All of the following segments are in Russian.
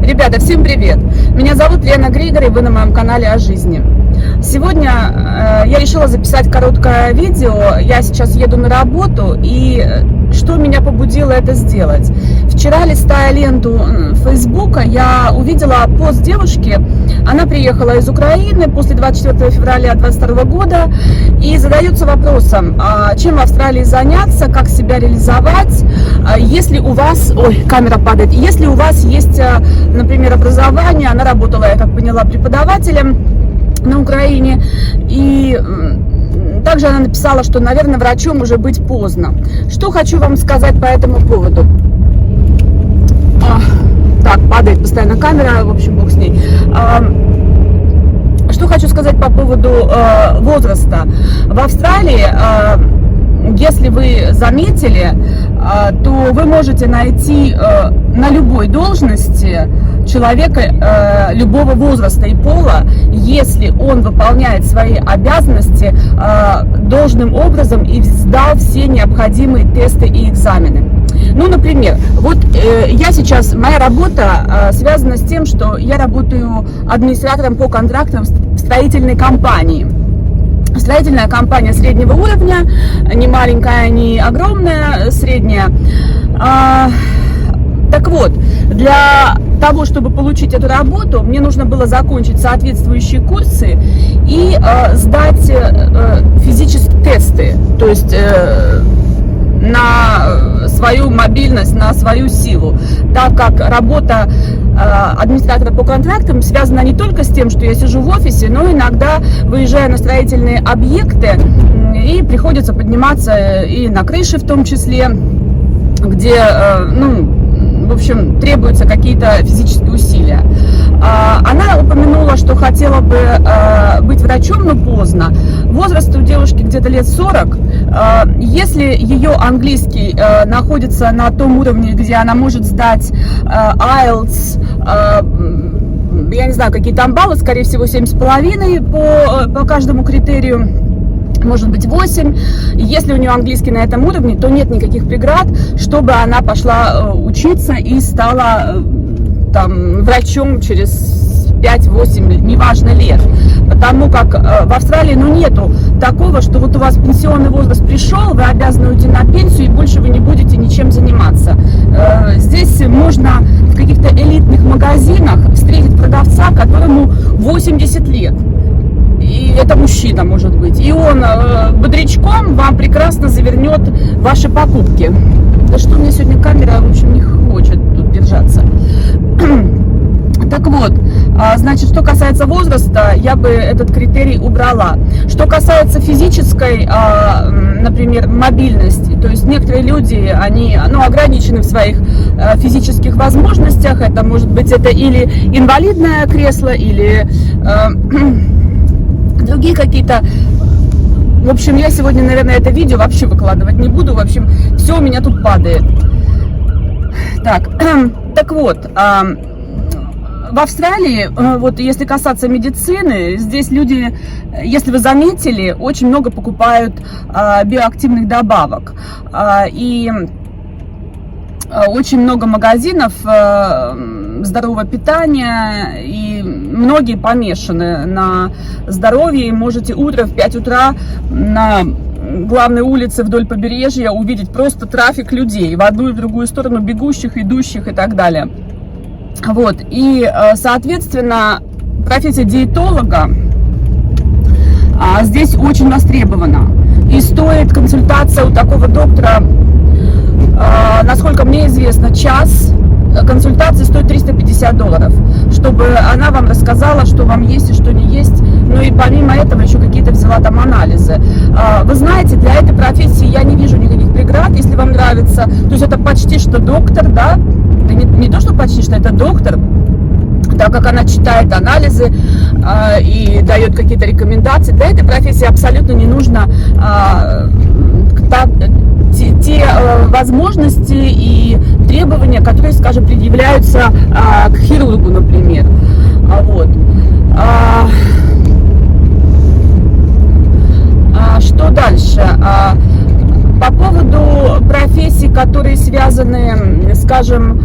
Ребята, всем привет! Меня зовут Лена Григор, и вы на моем канале о жизни. Сегодня я решила записать короткое видео. Я сейчас еду на работу, и что меня побудило это сделать? Вчера, листая ленту Фейсбука, я увидела пост девушки. Она приехала из Украины после 24 февраля 2022 года и задается вопросом, чем в Австралии заняться, как себя реализовать, если у вас, камера падает, если у вас есть, например, образование. Она работала, я как поняла, преподавателем на Украине, и также она написала, что, наверное, врачом уже быть поздно. Что хочу вам сказать по этому поводу. Так, падает постоянно камера, в общем, бог с ней. Что хочу сказать по поводу возраста. В Австралии, если вы заметили, то вы можете найти на любой должности человека любого возраста и пола, если он выполняет свои обязанности должным образом и сдал все необходимые тесты и экзамены. Ну, например, вот я сейчас, моя работа связана с тем, что я работаю администратором по контрактам в строительной компании. Строительная компания среднего уровня, не маленькая, не огромная, средняя. Так вот, для того, чтобы получить эту работу, мне нужно было закончить соответствующие курсы и сдать физические тесты, то есть на свою мобильность, на свою силу, так как работа администратора по контрактам связана не только с тем, что я сижу в офисе, но иногда выезжаю на строительные объекты, и приходится подниматься и на крыше в том числе, где, в общем, требуются какие-то физические усилия. Она упомянула, что хотела бы быть врачом, но поздно. Возраст у девушки где-то лет 40. Если ее английский находится на том уровне, где она может сдать IELTS, я не знаю, какие там баллы, скорее всего 7,5 по каждому критерию, может быть 8. Если у нее английский на этом уровне, то нет никаких преград, чтобы она пошла учиться и стала там врачом через 5-8, неважно, лет. Потому как в Австралии, нету такого, что вот у вас пенсионный возраст пришел, вы обязаны уйти на пенсию, и больше вы не будете ничем заниматься. Здесь можно в каких-то элитных магазинах встретить продавца, которому 80 лет. И это мужчина, может быть. И он бодрячком вам прекрасно завернет ваши покупки. Да что у меня сегодня камера, в общем, не хочет тут держаться. Так вот, значит, что касается возраста, я бы этот критерий убрала. Что касается физической, например, мобильности, то есть некоторые люди, они ограничены в своих физических возможностях. Это может быть или инвалидное кресло, или другие какие-то. В общем, я сегодня, наверное, это видео вообще выкладывать не буду. В общем, все у меня тут падает. Так вот, в Австралии, вот если касаться медицины, здесь люди, если вы заметили, очень много покупают биоактивных добавок. И очень много магазинов здорового питания, и многие помешаны на здоровье. Можете утром в 5 утра на главной улице вдоль побережья увидеть просто трафик людей в одну и в другую сторону, бегущих, идущих и так далее. Вот, и, соответственно, профессия диетолога здесь очень востребована. И стоит консультация у такого доктора, насколько мне известно, час консультации стоит $350, чтобы она вам рассказала, что вам есть и что не есть. Ну и помимо этого еще какие-то взяла там анализы. Вы знаете, для этой профессии я не вижу никаких преград, если вам нравится. То есть это почти что доктор, да? Не то, что почти что, это доктор, так как она читает анализы и дает какие-то рекомендации. Для этой профессии абсолютно не нужно те возможности и требования, которые, скажем, предъявляются к хирургу, например. Вот. Что дальше? По поводу профессий, которые связаны, скажем,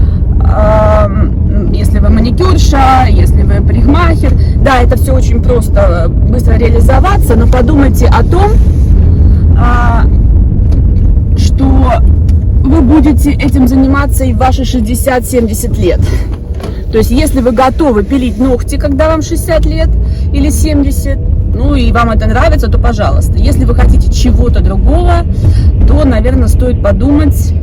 если вы маникюрша, если вы парикмахер. Да, это все очень просто быстро реализоваться, но подумайте о том, что вы будете этим заниматься и в ваши 60-70 лет. То есть, если вы готовы пилить ногти, когда вам 60 лет или 70, ну и вам это нравится, то пожалуйста. Если вы хотите чего-то другого, то, наверное, стоит подумать.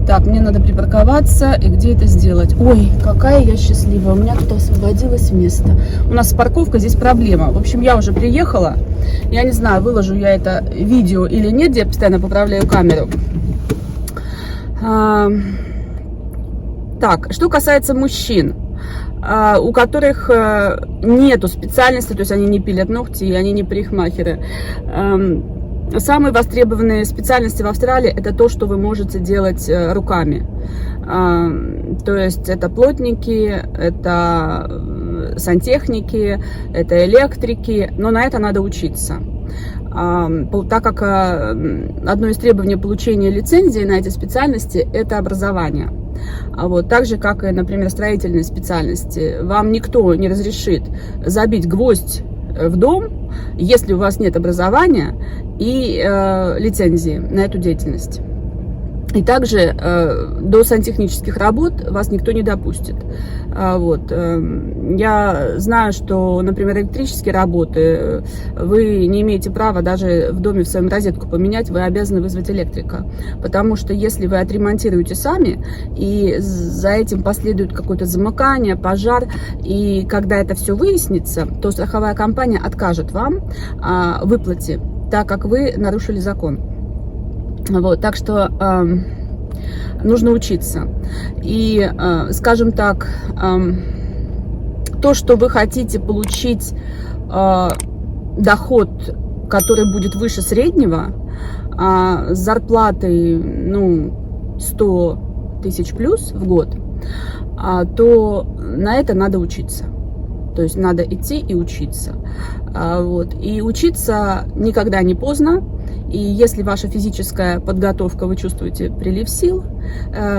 Так, мне надо припарковаться. И где это сделать? Ой, какая я счастливая. У меня тут освободилось место. У нас с парковкой здесь проблема. В общем, я уже приехала. Я не знаю, выложу я это видео или нет, где я постоянно поправляю камеру. Так, что касается мужчин, у которых нету специальности, то есть они не пилят ногти, и они не парикмахеры. Самые востребованные специальности в Австралии – это то, что вы можете делать руками. То есть это плотники, это сантехники, это электрики, но на это надо учиться. Так как одно из требований получения лицензии на эти специальности – это образование. Вот, так же, как и, например, строительные специальности. Вам никто не разрешит забить гвоздь в дом, если у вас нет образования и лицензии на эту деятельность. И также до сантехнических работ вас никто не допустит. Вот. Я знаю, что, например, электрические работы вы не имеете права даже в доме в своем розетку поменять, вы обязаны вызвать электрика. Потому что если вы отремонтируете сами, и за этим последует какое-то замыкание, пожар, и когда это все выяснится, то страховая компания откажет вам в выплате, так как вы нарушили закон. Вот, так что нужно учиться. И, скажем так, то, что вы хотите получить доход, который будет выше среднего, с зарплатой, ну, 100 тысяч плюс в год, то на это надо учиться. То есть надо идти и учиться. Вот. И учиться никогда не поздно. И если ваша физическая подготовка, вы чувствуете прилив сил,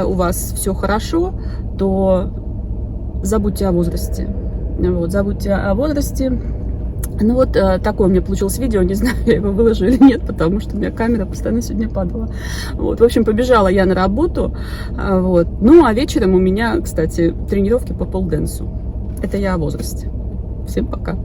у вас все хорошо, то забудьте о возрасте. Вот, забудьте о возрасте. Ну вот такое у меня получилось видео, не знаю, я его выложу или нет, потому что у меня камера постоянно сегодня падала. Вот, в общем, побежала я на работу. Вот. Ну, а вечером у меня, кстати, тренировки по полденсу. Это я о возрасте. Всем пока.